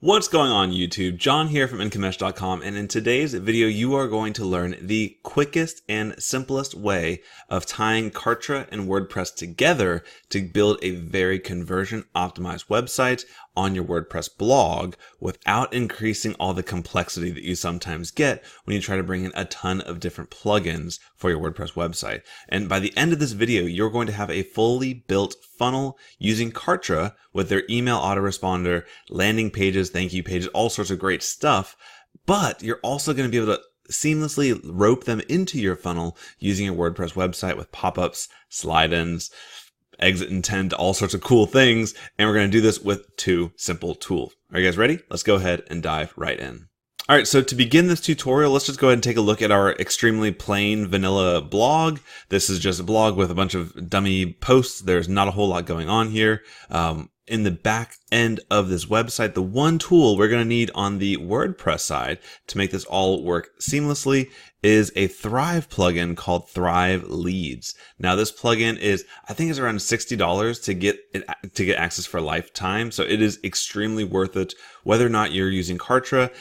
What's going on YouTube? John here from Incomesh.com, and in today's video you are going to learn the quickest and simplest way of tying Kartra and WordPress together to build a very conversion optimized website on your WordPress blog without increasing all the complexity that you sometimes get when you try to bring in a ton of different plugins for your WordPress website. And by the end of this video, you're going to have a fully built funnel using Kartra with their email autoresponder, landing pages, thank you pages, all sorts of great stuff. But you're also going to be able to seamlessly rope them into your funnel using your WordPress website with pop-ups, slide-ins, exit intent, all sorts of cool things. And we're going to do this with two simple tools. Are you guys ready? Let's go ahead and dive right in. All right, so to begin this tutorial, let's just go ahead and take a look at our extremely plain vanilla blog. This is just a blog with a bunch of dummy posts. There's not a whole lot going on here. In the back end of this website, the one tool we're going to need on the WordPress side to make this all work seamlessly is a Thrive plugin called Thrive Leads. Now this plugin is, I think it's around $60 to get access for a lifetime. So it is extremely worth it. Whether or not you're using Kartra,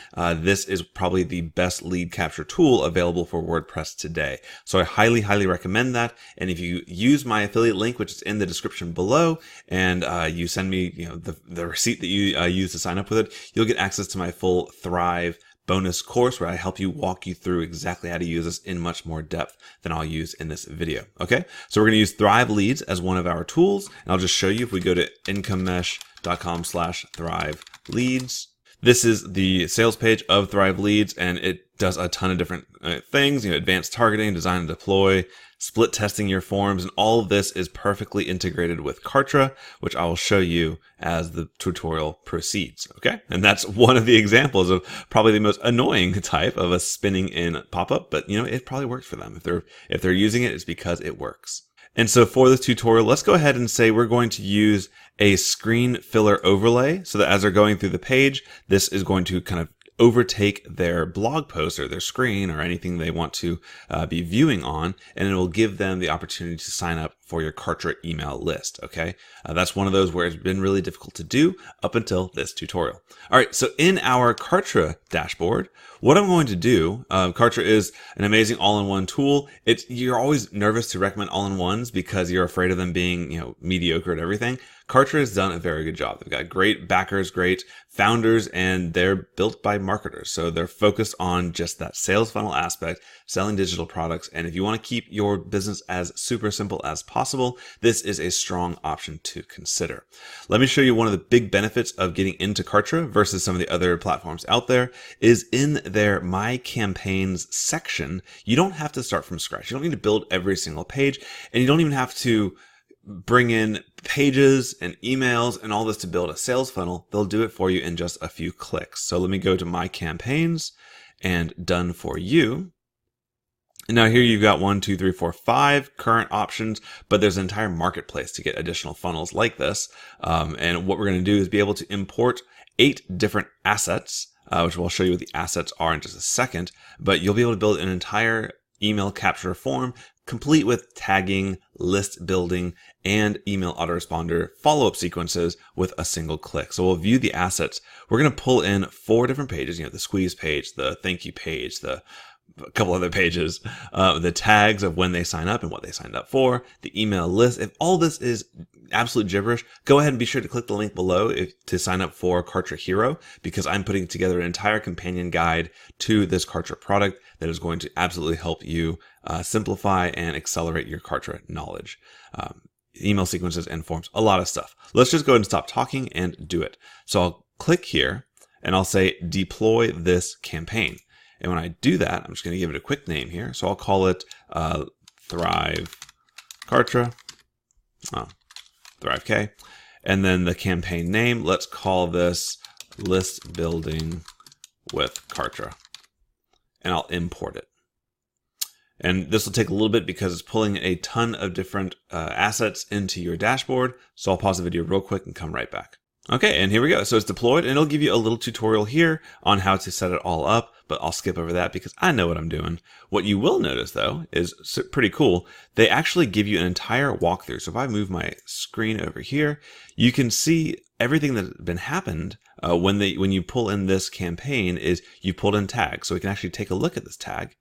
this is probably the best lead capture tool available for WordPress today. So I highly, highly recommend that. And if you use my affiliate link, which is in the description below, and you send me the receipt that you use to sign up with it, you'll get access to my full Thrive bonus course where I help you walk you through exactly how to use this in much more depth than I'll use in this video. Okay, so we're going to use Thrive Leads as one of our tools, and I'll just show you if we go to incomesh.com/Thrive Leads. This is the sales page of Thrive Leads, and it does a ton of different things, advanced targeting, design and deploy, split testing your forms, and all of this is perfectly integrated with Kartra, which I will show you as the tutorial proceeds. Okay, and that's one of the examples of probably the most annoying type of a spinning in pop-up, but it probably works for them. If they're using it, it's because it works. And so for this tutorial, let's go ahead and say we're going to use a screen filler overlay so that as they're going through the page, this is going to kind of overtake their blog post or their screen or anything they want to be viewing on, and it will give them the opportunity to sign up for your Kartra email list. Okay, that's one of those where it's been really difficult to do up until this tutorial. All right, so in our Kartra dashboard, what I'm going to do, Kartra is an amazing all-in-one tool. You're always nervous to recommend all-in-ones because you're afraid of them being mediocre at everything. Kartra has done a very good job. They've got great backers, great founders, and they're built by marketers. So they're focused on just that sales funnel aspect, selling digital products. And if you want to keep your business as super simple as possible, this is a strong option to consider. Let me show you one of the big benefits of getting into Kartra versus some of the other platforms out there is in their My Campaigns section. You don't have to start from scratch. You don't need to build every single page, and you don't even have to bring in pages and emails and all this to build a sales funnel. They'll do it for you in just a few clicks. So let me go to My Campaigns and Done for You. And now here you've got 1, 2, 3, 4, 5 current options, but there's an entire marketplace to get additional funnels like this. And what we're going to do is be able to import 8 different assets, which we'll show you what the assets are in just a second, but you'll be able to build an entire email capture form complete with tagging, list building, and email autoresponder follow-up sequences with a single click. So we'll view the assets. We're going to pull in 4 different pages, the squeeze page, the thank you page, a couple other pages, the tags of when they sign up and what they signed up for, the email list. If all this is absolute gibberish, go ahead and be sure to click the link below to sign up for Kartra Hero, because I'm putting together an entire companion guide to this Kartra product that is going to absolutely help you simplify and accelerate your Kartra knowledge. Email sequences and forms, a lot of stuff. Let's just go ahead and stop talking and do it. So I'll click here and I'll say deploy this campaign. And when I do that, I'm just going to give it a quick name here. So I'll call it Thrive Kartra, Thrive K. And then the campaign name, let's call this List Building with Kartra. And I'll import it. And this will take a little bit because it's pulling a ton of different assets into your dashboard. So I'll pause the video real quick and come right back. Okay, and here we go. So it's deployed, and it'll give you a little tutorial here on how to set it all up, but I'll skip over that because I know what I'm doing. What you will notice, though, is pretty cool. They actually give you an entire walkthrough. So if I move my screen over here, you can see everything that's been happened when you pull in this campaign is you pulled in tags. So we can actually take a look at this tag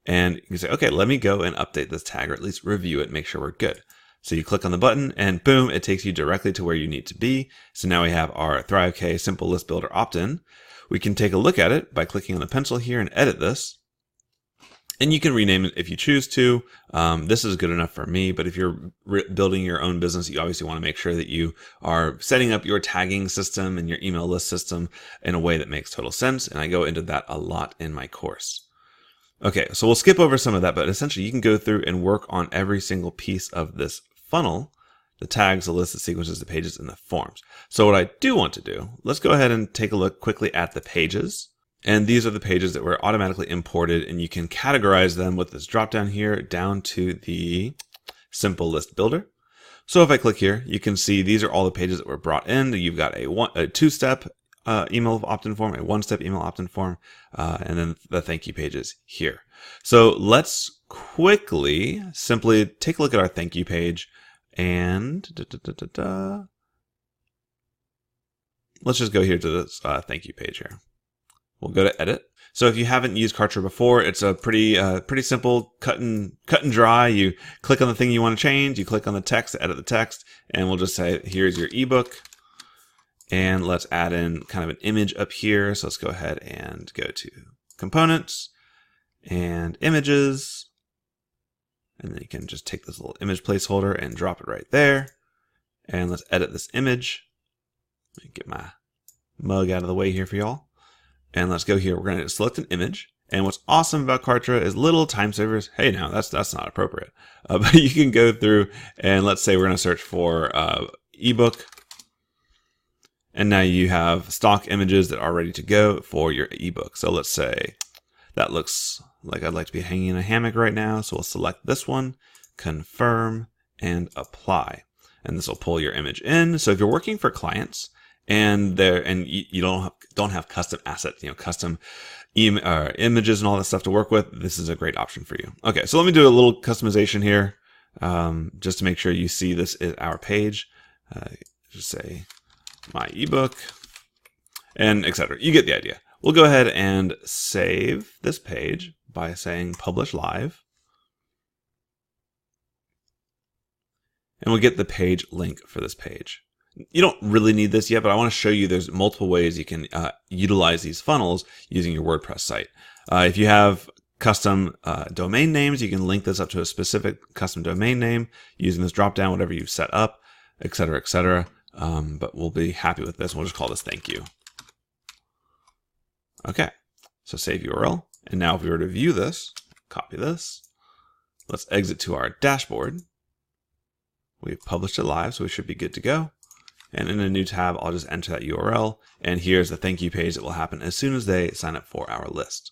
and you can say, okay, let me go and update this tag, or at least review it, make sure we're good. So you click on the button and boom, it takes you directly to where you need to be. So now we have our ThriveK Simple List Builder opt-in. We can take a look at it by clicking on the pencil here and edit this. And you can rename it if you choose to. This is good enough for me, but if you're building your own business, you obviously want to make sure that you are setting up your tagging system and your email list system in a way that makes total sense. And I go into that a lot in my course. Okay, so we'll skip over some of that, but essentially you can go through and work on every single piece of this funnel, the tags, the lists, the sequences, the pages, and the forms. So what I do want to do, let's go ahead and take a look quickly at the pages. And these are the pages that were automatically imported, and you can categorize them with this drop down here down to the Simple List Builder. So if I click here, you can see these are all the pages that were brought in. You've got a two-step email opt-in form, a one-step email opt-in form, and then the thank you pages here. So let's quickly simply take a look at our thank you page and let's just go here to this thank you page here. We'll go to edit. So if you haven't used Kartra before, it's a pretty simple cut and dry. You click on the thing you want to change, you click on the text to edit the text, and we'll just say, here's your ebook. And let's add in kind of an image up here. So let's go ahead and go to components and images. And then you can just take this little image placeholder and drop it right there. And let's edit this image. Let me get my mug out of the way here for y'all. And let's go here. We're going to select an image. And what's awesome about Kartra is little time savers. Hey, now that's not appropriate. But you can go through and let's say we're going to search for ebook. And now you have stock images that are ready to go for your ebook. So let's say that looks like I'd like to be hanging in a hammock right now. So we'll select this one, confirm, and apply. And this will pull your image in. So if you're working for clients and you don't have custom assets, custom images and all that stuff to work with, this is a great option for you. Okay, so let me do a little customization here, just to make sure you see this is our page. Just say my ebook, and etc. You get the idea. We'll go ahead and save this page by saying publish live. And we'll get the page link for this page. You don't really need this yet, but I want to show you there's multiple ways you can utilize these funnels using your WordPress site. If you have custom domain names, you can link this up to a specific custom domain name using this drop down, whatever you've set up, etc., etc. But we'll be happy with this. We'll just call this thank you. Okay, so save URL. And now if we were to view this, copy this, let's exit to our dashboard. We've published it live, so we should be good to go. And in a new tab, I'll just enter that URL. And here's the thank you page that will happen as soon as they sign up for our list.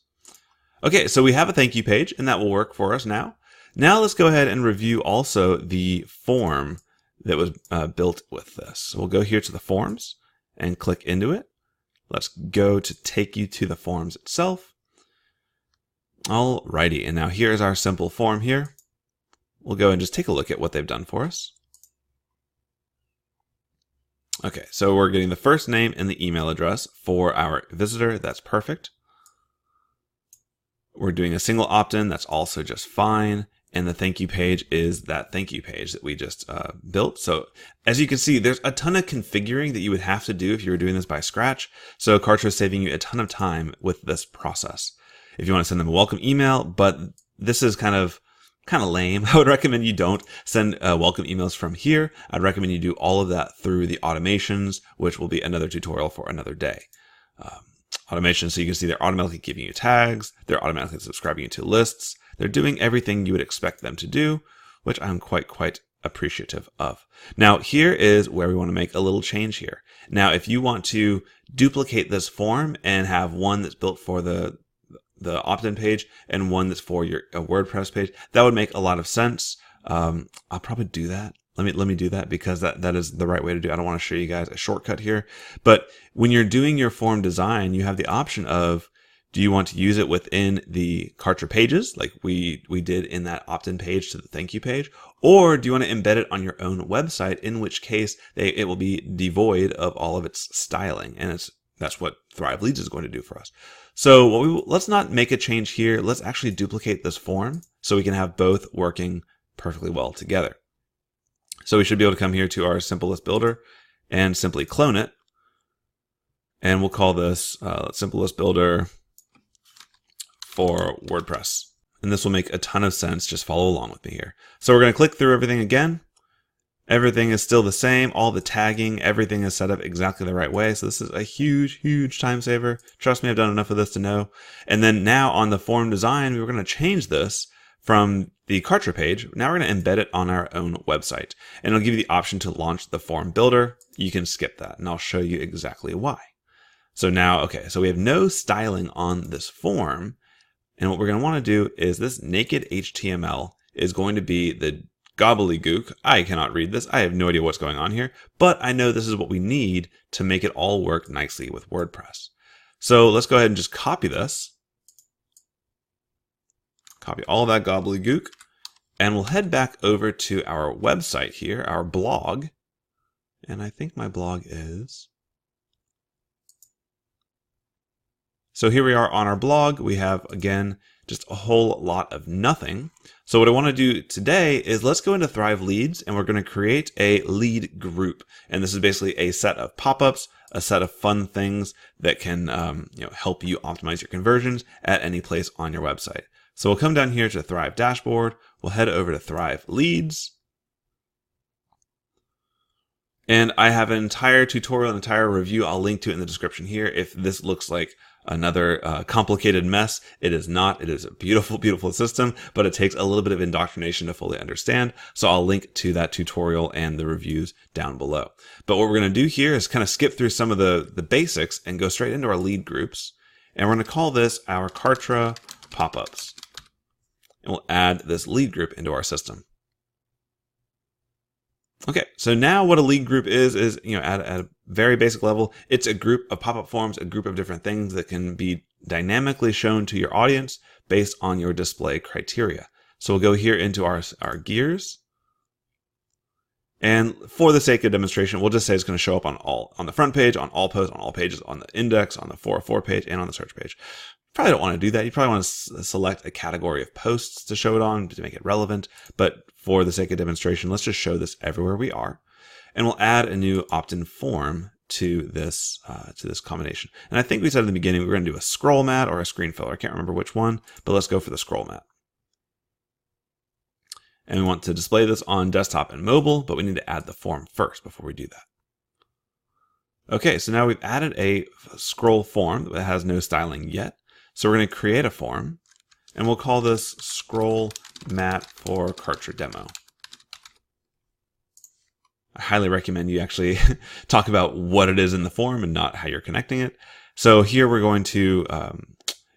Okay, so we have a thank you page, and that will work for us now. Now let's go ahead and review also the form that was built with this. So we'll go here to the forms and click into it. Let's go to take you to the forms itself. Alrighty, and now here's our simple form here. We'll go and just take a look at what they've done for us. Okay, so we're getting the first name and the email address for our visitor. That's perfect. We're doing a single opt-in. That's also just fine. And the thank you page is that thank you page that we just built. So as you can see, there's a ton of configuring that you would have to do if you were doing this by scratch. So Kartra is saving you a ton of time with this process. If you want to send them a welcome email, but this is kind of lame, I would recommend you don't send welcome emails from here. I'd recommend you do all of that through the automations, which will be another tutorial for another day. Automation, so you can see they're automatically giving you tags, they're automatically subscribing you to lists, they're doing everything you would expect them to do, which I'm quite appreciative of. Now, here is where we want to make a little change here. Now, if you want to duplicate this form and have one that's built for the opt-in page and one that's for your WordPress page, that would make a lot of sense. I'll probably do that. Let me do that because that is the right way to do it. I don't want to show you guys a shortcut here, but when you're doing your form design, you have the option of, do you want to use it within the Kartra pages like we did in that opt-in page to the thank you page, or do you want to embed it on your own website, in which case it will be devoid of all of its styling, and That's what Thrive Leads is going to do for us. So let's not make a change here. Let's actually duplicate this form so we can have both working perfectly well together. So we should be able to come here to our simple list builder and simply clone it. And we'll call this simple list builder for WordPress. And this will make a ton of sense. Just follow along with me here. So we're going to click through everything again. Everything is still the same. All the tagging, everything is set up exactly the right way. So this is a huge, huge time saver. Trust me, I've done enough of this to know. And then now on the form design, we were going to change this from the Kartra page. Now we're going to embed it on our own website. And it'll give you the option to launch the form builder. You can skip that, and I'll show you exactly why. So now, okay, so we have no styling on this form. And what we're going to want to do is this naked HTML is going to be the gobbledygook. I cannot read this. I have no idea what's going on here, but I know this is what we need to make it all work nicely with WordPress. So let's go ahead and just copy this. Copy all of that gobbledygook, and we'll head back over to our website here, our blog. And I think my blog is... So here we are on our blog. We have, again, just a whole lot of nothing. So what I want to do today is let's go into Thrive Leads, and we're going to create a lead group. And this is basically a set of pop-ups, a set of fun things that can help you optimize your conversions at any place on your website. So we'll come down here to Thrive Dashboard. We'll head over to Thrive Leads. And I have an entire tutorial, an entire review. I'll link to it in the description here. If this looks like another complicated mess, it is not. It is a beautiful, beautiful system, but it takes a little bit of indoctrination to fully understand. So I'll link to that tutorial and the reviews down below. But what we're going to do here is kind of skip through some of the basics and go straight into our lead groups. And we're going to call this our Kartra pop-ups. And we'll add this lead group into our system. Okay, so now what a lead group is at a very basic level, it's a group of pop-up forms, a group of different things that can be dynamically shown to your audience based on your display criteria. So we'll go here into our gears. And for the sake of demonstration, we'll just say it's going to show up on the front page, on all posts, on all pages, on the index, on the 404 page, and on the search page. Probably don't want to do that. You probably want to select a category of posts to show it on to make it relevant. But for the sake of demonstration, let's just show this everywhere we are. And we'll add a new opt-in form to this combination. And I think we said in the beginning we were going to do a scroll mat or a screen filler. I can't remember which one, but let's go for the scroll mat. And we want to display this on desktop and mobile, but we need to add the form first before we do that. Okay, so now we've added a scroll form that has no styling yet. So we're going to create a form, and we'll call this scroll mat for Kartra demo. I highly recommend you actually talk about what it is in the form and not how you're connecting it. So here we're going to,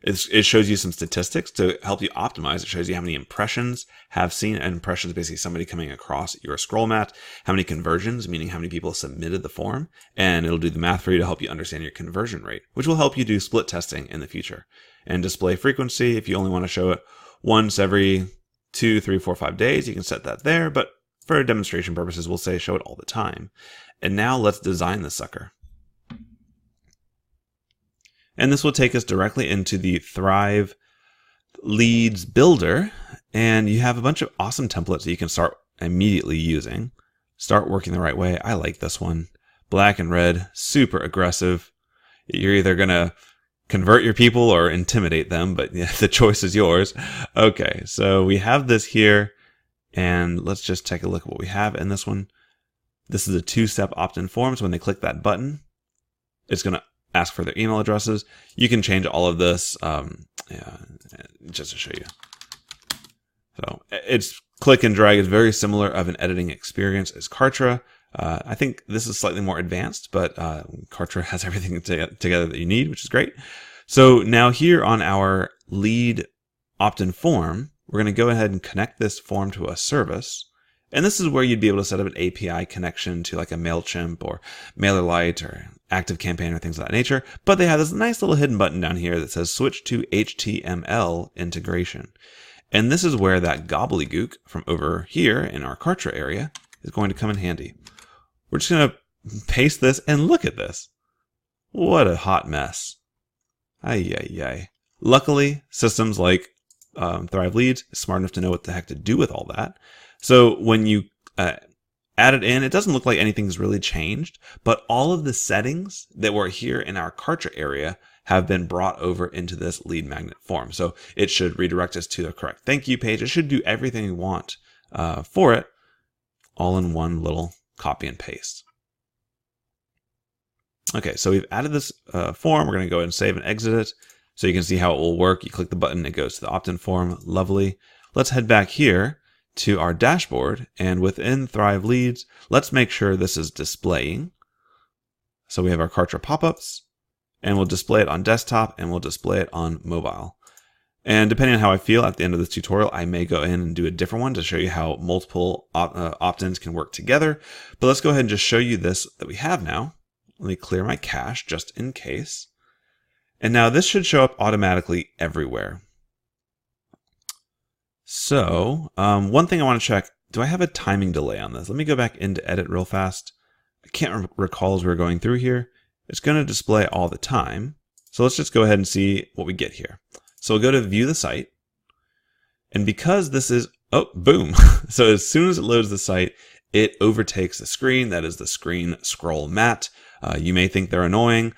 it shows you some statistics to help you optimize. It shows you how many impressions have seen. An impression is basically somebody coming across your scroll mat, how many conversions, meaning how many people submitted the form, and it'll do the math for you to help you understand your conversion rate, which will help you do split testing in the future. And display frequency, if you only want to show it once every 2, 3, 4, 5 days, you can set that there, but for demonstration purposes, we'll say show it all the time. And now let's design this sucker. And this will take us directly into the Thrive Leads Builder. And you have a bunch of awesome templates that you can start immediately using. Start working the right way. I like this one. Black and red, super aggressive. You're either going to convert your people or intimidate them, but yeah, the choice is yours. Okay, so we have this here. And let's just take a look at what we have in this one. This is a 2-step opt-in form. So when they click that button, it's going to ask for their email addresses. You can change all of this just to show you. So it's click and drag is very similar of an editing experience as Kartra. I think this is slightly more advanced, but Kartra has everything together that you need, which is great. So now here on our lead opt-in form, we're going to go ahead and connect this form to a service. And this is where you'd be able to set up an API connection to like a MailChimp or MailerLite or ActiveCampaign or things of that nature. But they have this nice little hidden button down here that says switch to HTML integration. And this is where that gobbledygook from over here in our Kartra area is going to come in handy. We're just going to paste this and look at this. What a hot mess. Ay, ay, ay. Luckily, systems like Thrive Leads is smart enough to know what the heck to do with all that. So when you add it in, it doesn't look like anything's really changed, but all of the settings that were here in our Kartra area have been brought over into this lead magnet form. So it should redirect us to the correct thank you page. It should do everything we want for it, all in one little copy and paste. Okay, so we've added this form. We're going to go ahead and save and exit it so you can see how it will work. You click the button, it goes to the opt-in form. Lovely. Let's head back here to our dashboard, and within Thrive Leads, let's make sure this is displaying. So we have our Kartra pop-ups, and we'll display it on desktop, and we'll display it on mobile. And depending on how I feel at the end of this tutorial, I may go in and do a different one to show you how multiple opt-ins can work together. But let's go ahead and just show you this that we have now. Let me clear my cache just in case. And now this should show up automatically everywhere. So one thing I want to check, do I have a timing delay on this? Let me go back into edit real fast. I can't recall as we were going through here. It's going to display all the time. So let's just go ahead and see what we get here. So we'll go to view the site. And because this is, oh, boom. So as soon as it loads the site, it overtakes the screen. That is the screen scroll mat. You may think they're annoying.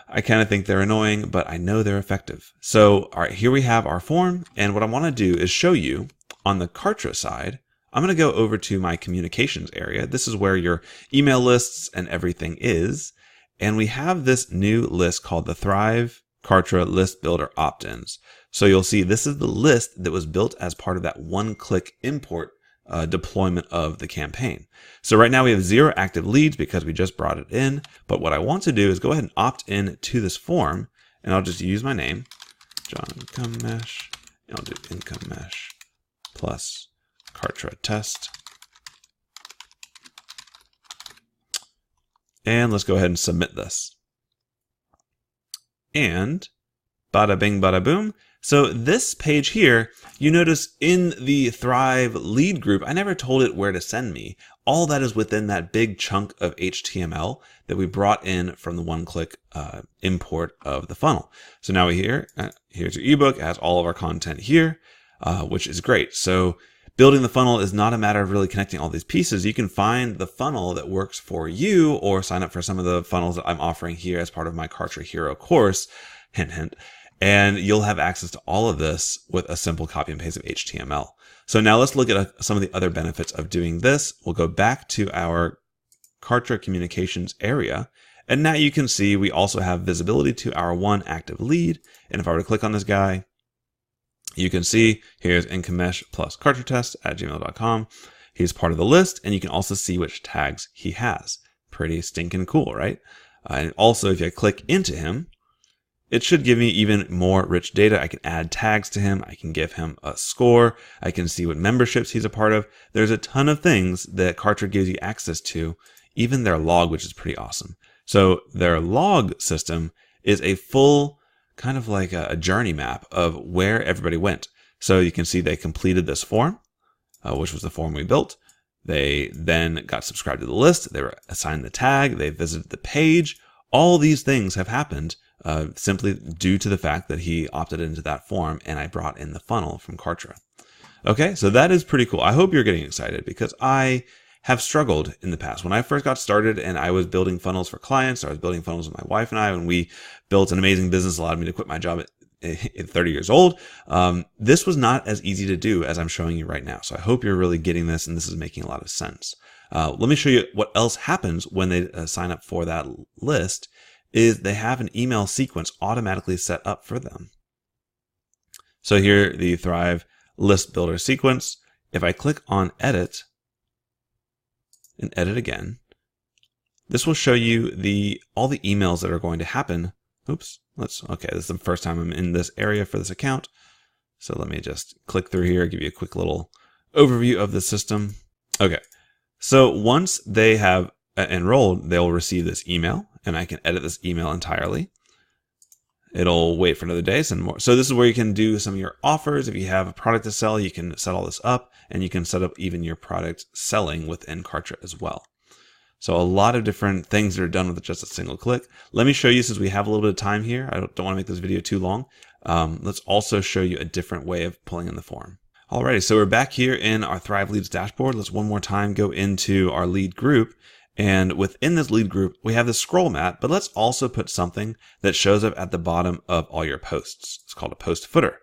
I kind of think they're annoying, but I know they're effective. So, all right, here we have our form. And what I want to do is show you on the Kartra side, I'm going to go over to my communications area. This is where your email lists and everything is. And we have this new list called the Thrive Kartra List Builder Opt-ins. So you'll see this is the list that was built as part of that one-click import deployment of the campaign. So right now we have 0 active leads because we just brought it in. But what I want to do is go ahead and opt in to this form, and I'll just use my name, John Income Mesh, and I'll do Income Mesh plus Kartra test. And let's go ahead and submit this. And bada bing, bada boom. So this page here, you notice in the Thrive lead group, I never told it where to send me. All that is within that big chunk of HTML that we brought in from the one-click import of the funnel. So now here's your ebook. It has all of our content here, which is great. So building the funnel is not a matter of really connecting all these pieces. You can find the funnel that works for you or sign up for some of the funnels that I'm offering here as part of my Kartra Hero course. Hint, hint. And you'll have access to all of this with a simple copy and paste of HTML. So now let's look at some of the other benefits of doing this. We'll go back to our Kartra communications area. And now you can see we also have visibility to our one active lead. And if I were to click on this guy, you can see here's Incomesh plus Kartra test at gmail.com. He's part of the list, and you can also see which tags he has. Pretty stinking cool, right? And also, if I click into him, it should give me even more rich data. I can add tags to him. I can give him a score. I can see what memberships he's a part of. There's a ton of things that Kartra gives you access to, even their log, which is pretty awesome. So their log system is a full kind of like a journey map of where everybody went. So you can see they completed this form, which was the form we built. They then got subscribed to the list. They were assigned the tag. They visited the page. All these things have happened simply due to the fact that he opted into that form and I brought in the funnel from Kartra. Okay, so that is pretty cool. I hope you're getting excited because I have struggled in the past. When I first got started and I was building funnels for clients, or I was building funnels with my wife and I, when we built an amazing business, allowed me to quit my job at 30 years old. This was not as easy to do as I'm showing you right now. So I hope you're really getting this and this is making a lot of sense. Let me show you what else happens when they sign up for that list. Is they have an email sequence automatically set up for them. So here, the Thrive List Builder sequence. If I click on Edit and edit again, this will show you all the emails that are going to happen. Oops, okay, this is the first time I'm in this area for this account. So let me just click through here, give you a quick little overview of the system. Okay, so once they have enrolled, they'll receive this email. And I can edit this email entirely. It'll wait for another day, send more. So this is where you can do some of your offers. If you have a product to sell, you can set all this up, and you can set up even your product selling within Kartra as well. So a lot of different things that are done with just a single click. Let me show you, since we have a little bit of time here, I don't want to make this video too long. Let's also show you a different way of pulling in the form. Alrighty, so we're back here in our Thrive Leads dashboard. Let's one more time go into our lead group. And within this lead group, we have the scroll mat, but let's also put something that shows up at the bottom of all your posts. It's called a post footer.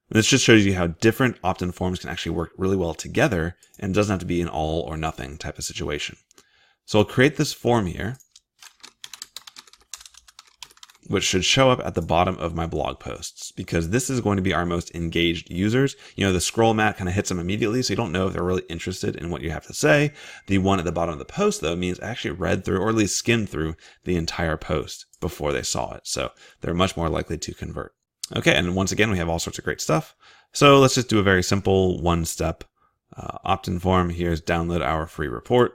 This just shows you how different opt-in forms can actually work really well together, and doesn't have to be an all or nothing type of situation. So I'll create this form here, which should show up at the bottom of my blog posts, because this is going to be our most engaged users. You know, the scroll mat kind of hits them immediately, so you don't know if they're really interested in what you have to say. The one at the bottom of the post, though, means I actually read through, or at least skimmed through, the entire post before they saw it. So they're much more likely to convert. Okay, and once again, we have all sorts of great stuff. So let's just do a very simple one-step opt-in form. Here's download our free report.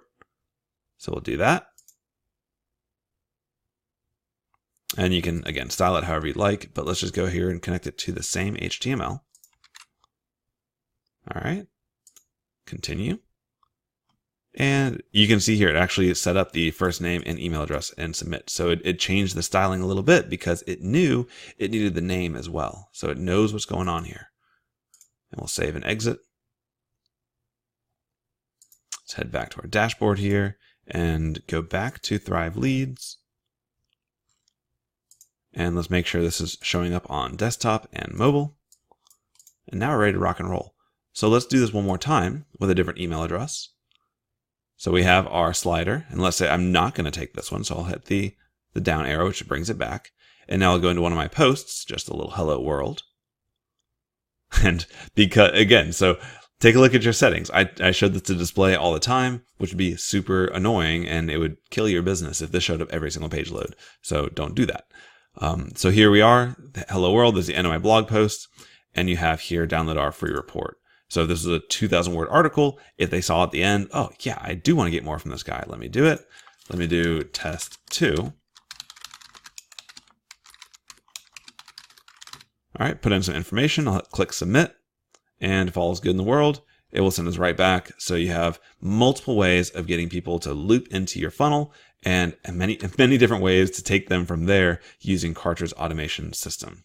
So we'll do that. And you can, again, style it however you'd like, but let's just go here and connect it to the same HTML. All right, continue. And you can see here, it actually set up the first name and email address and submit. So it changed the styling a little bit because it knew it needed the name as well. So it knows what's going on here. And we'll save and exit. Let's head back to our dashboard here and go back to Thrive Leads. And let's make sure this is showing up on desktop and mobile. And now we're ready to rock and roll. So let's do this one more time with a different email address. So we have our slider, and let's say I'm not going to take this one, so I'll hit the down arrow, which brings it back. And now I'll go into one of my posts, just a little hello world. And because, again, so take a look at your settings. I showed this to display all the time, which would be super annoying, and it would kill your business if this showed up every single page load. So don't do that. So here we are. Hello world is the end of my blog post, and you have here download our free report. So this is a 2,000 word article. If they saw at the end, oh yeah, I do want to get more from this guy. Let me do it. Let me do test 2. All right, put in some information. I'll click submit, and if all is good in the world, it will send us right back. So you have multiple ways of getting people to loop into your funnel, and many different ways to take them from there using Kartra's automation system.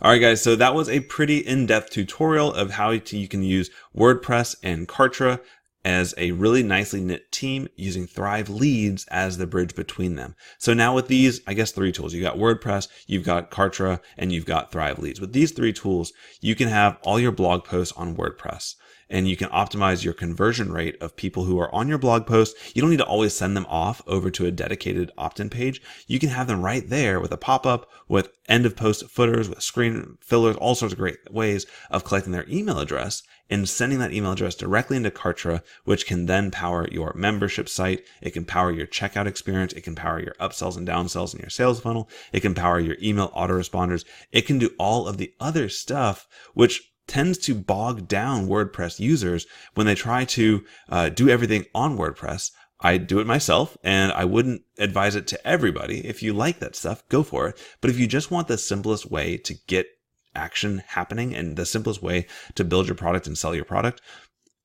All right, guys, so that was a pretty in-depth tutorial of how you can use WordPress and Kartra as a really nicely knit team using Thrive Leads as the bridge between them. So now with these, I guess 3 tools. You got WordPress, you've got Kartra, and you've got Thrive Leads. With these 3 tools, you can have all your blog posts on WordPress, and you can optimize your conversion rate of people who are on your blog post. You don't need to always send them off over to a dedicated opt-in page. You can have them right there with a pop-up, with end of post footers, with screen fillers, all sorts of great ways of collecting their email address and sending that email address directly into Kartra, which can then power your membership site. It can power your checkout experience. It can power your upsells and downsells in your sales funnel. It can power your email autoresponders. It can do all of the other stuff, which tends to bog down WordPress users when they try to do everything on WordPress. I do it myself, and I wouldn't advise it to everybody. If you like that stuff, go for it. But if you just want the simplest way to get action happening and the simplest way to build your product and sell your product,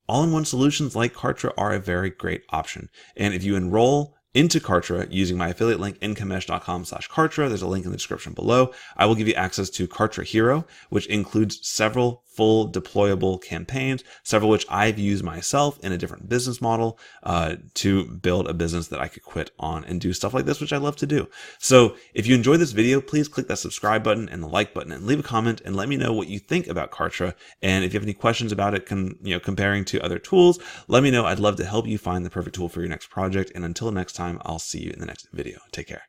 all-in-one solutions like Kartra are a very great option. And if you enroll into Kartra using my affiliate link, incomesh.com/Kartra. There's a link in the description below. I will give you access to Kartra Hero, which includes several full deployable campaigns, several which I've used myself in a different business model to build a business that I could quit on and do stuff like this, which I love to do. So if you enjoyed this video, please click that subscribe button and the like button and leave a comment and let me know what you think about Kartra. And if you have any questions about it, comparing to other tools, let me know. I'd love to help you find the perfect tool for your next project. And until next time, I'll see you in the next video. Take care.